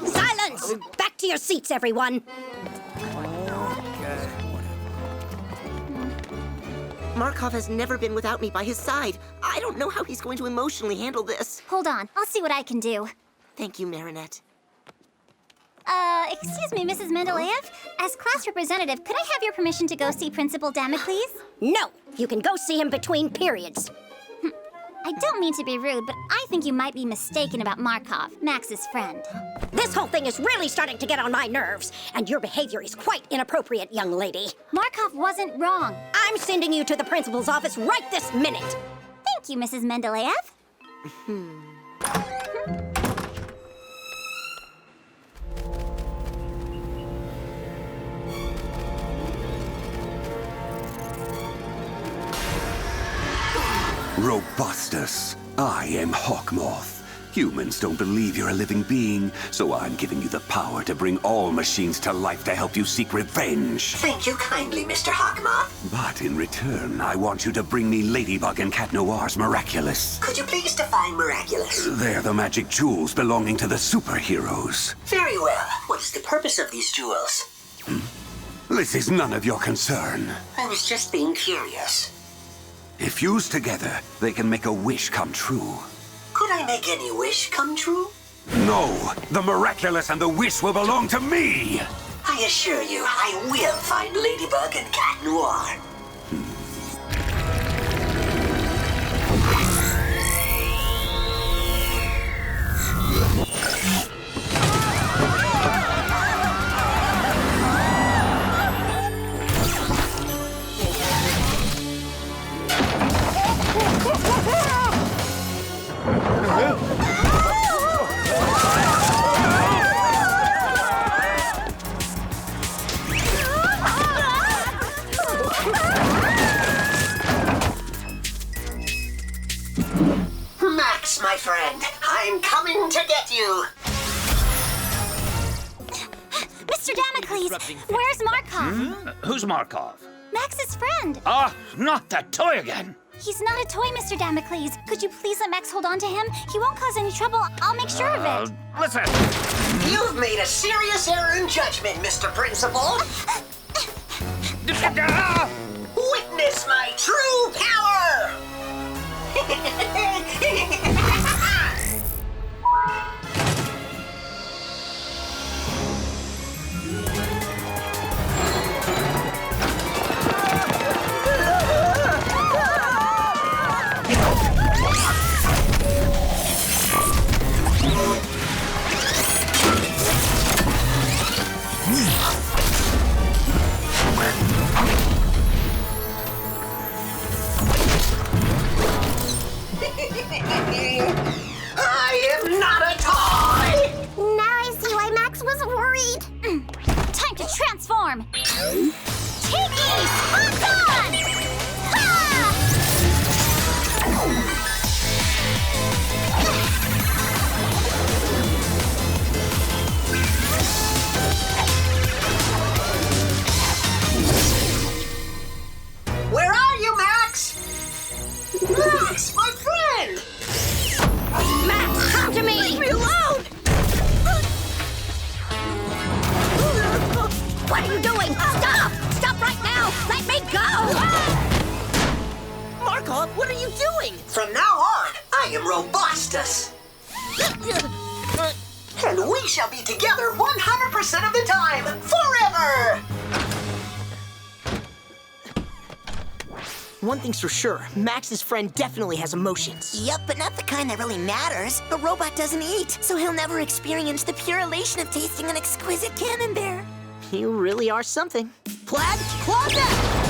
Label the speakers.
Speaker 1: Silence! Back to your seats, everyone.
Speaker 2: Markov has never been without me by his side. I don't know how he's going to emotionally handle this.
Speaker 3: Hold on, I'll see what I can do.
Speaker 2: Thank you, Marinette.
Speaker 3: Excuse me, Mrs. Mendeleev? As class representative, could I have your permission to go see Principal Damocles?
Speaker 1: No, you can go see him between periods.
Speaker 3: I don't mean to be rude, but I think you might be mistaken about Markov, Max's friend.
Speaker 1: This whole thing is really starting to get on my nerves, and your behavior is quite inappropriate, young lady.
Speaker 3: Markov wasn't wrong.
Speaker 1: I'm sending you to the principal's office right this minute.
Speaker 3: Thank you, Mrs. Mendeleev.
Speaker 4: Robostus, I am Hawk Moth. Humans don't believe you're a living being, so I'm giving you the power to bring all machines to life to help you seek revenge.
Speaker 5: Thank you kindly, Mr. Hawk Moth.
Speaker 4: But in return, I want you to bring me Ladybug and Cat Noir's Miraculous.
Speaker 5: Could you please define Miraculous?
Speaker 4: They're the magic jewels belonging to the superheroes.
Speaker 5: Very well. What is the purpose of these jewels?
Speaker 4: This is none of your concern.
Speaker 5: I was just being curious.
Speaker 4: If fused together, they can make a wish come true.
Speaker 5: Could I make any wish come true?
Speaker 4: No! The Miraculous and the wish will belong to me!
Speaker 5: I assure you, I will find Ladybug and Cat Noir. Max, my friend, I'm coming to get you.
Speaker 3: Mr. Damocles, where's Markov?
Speaker 6: Who's Markov?
Speaker 3: Max's friend.
Speaker 6: Ah, not that toy again.
Speaker 3: He's not a toy, Mr. Damocles. Could you please let Max hold on to him? He won't cause any trouble. I'll make sure of it.
Speaker 6: Listen.
Speaker 5: You've made a serious error in judgment, Mr. Principal. Witness my true power! I am not a toy!
Speaker 3: Now I see why Max was worried. Time to transform. Take these! Hawk on! Ha!
Speaker 5: Where are you, Max? Max, my friend!
Speaker 1: Max, come to me!
Speaker 2: Leave me alone!
Speaker 1: What are you doing? Stop! Stop right now! Let me go!
Speaker 2: Markov, what are you doing?
Speaker 5: From now on, I am Robostus. And we shall be together 100% of the time, forever!
Speaker 2: One thing's for sure, Max's friend definitely has emotions.
Speaker 7: Yep, but not the kind that really matters. A robot doesn't eat, so he'll never experience the pure elation of tasting an exquisite camembert.
Speaker 2: You really are something. Plaid, claw back!